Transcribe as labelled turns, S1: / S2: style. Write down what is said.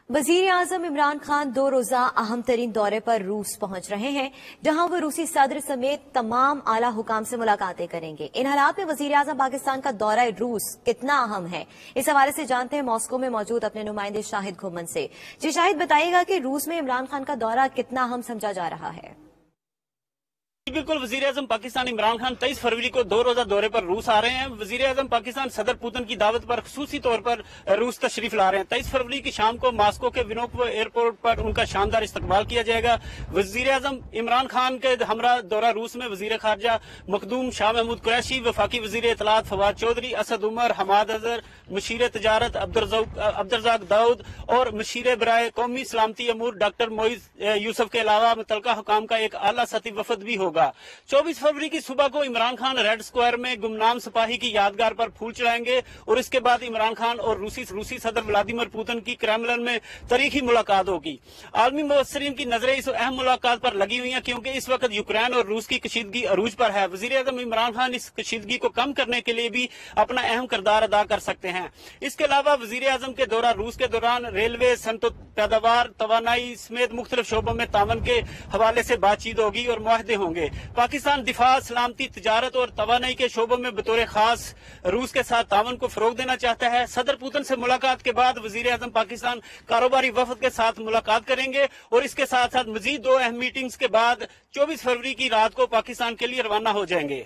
S1: वजीर आजम इमरान खान 2 रोजा अहम तरीन दौरे पर रूस पहुंच रहे हैं, जहां वो रूसी सदर समेत तमाम आला हुकाम से मुलाकातें करेंगे। इन हालात में वजीर आजम पाकिस्तान का दौरा रूस कितना अहम है, इस हवाले से जानते हैं मॉस्को में मौजूद अपने नुमाइंदे शाहिद घुमन से। जी शाहिद, बताइएगा कि रूस में इमरान खान का दौरा कितना अहम समझा जा रहा है।
S2: बिल्कुल, वजीर आजम पाकिस्तान इमरान खान 23 फरवरी को 2 रोजा दौरे पर रूस आ रहे हैं। वजीर आजम पाकिस्तान सदर पुतिन की दावत पर खसूसी तौर पर रूस तशरीफ ला रहे हैं। 23 फरवरी की शाम को मॉस्को के विनोपो एयरपोर्ट पर उनका शानदार इस्तकबाल किया जाएगा। वजीर आजम इमरान खान के हमरा दौरा रूस में वजीर खारजा मखदूम शाह महमूद कुरैशी, वफाकी वजीर इतलात फवाद चौधरी, असद उमर, हमाद अजहर, मशीर तजारत अब्दुर्रज़ाक दाऊद और मशीर बराए कौमी सलामती अमूर डॉक्टर मोइज यूसुफ के अलावा मुतलका हुकाम का एक आला सतही वफद भी होगा। 24 फरवरी की सुबह को इमरान खान रेड स्क्वायर में गुमनाम सिपाही की यादगार पर फूल चढ़ाएंगे और इसके बाद इमरान खान और रूसी सदर व्लादिमीर पुतिन की क्रेमलिन में तारीखी मुलाकात होगी। आलमी मुबस्सरीन की नजरें इस अहम मुलाकात पर लगी हुई हैं, क्योंकि इस वक्त यूक्रेन और रूस की कशीदगी अरूज पर है। वजीर आजम इमरान खान इस कशीदगी को कम करने के लिए भी अपना अहम किरदार अदा कर सकते हैं। इसके अलावा वजीर आजम के दौरा रूस के दौरान रेलवे, सनअत, पैदावार, तवानाई समेत मुख्तलिफ शोबों में तावन के हवाले से बातचीत होगी और मुआहदे होंगे। पाकिस्तान दिफा, सलामती, तिजारत और तवानाई के शोबों में बतौर खास रूस के साथ तावन को फरोग देना चाहता है। सदर पुतिन से मुलाकात के बाद वजीर आजम पाकिस्तान कारोबारी वफद के साथ मुलाकात करेंगे और इसके साथ साथ मजीद 2 अहम मीटिंग्स के बाद 24 फरवरी की रात को पाकिस्तान के लिए रवाना हो जाएंगे।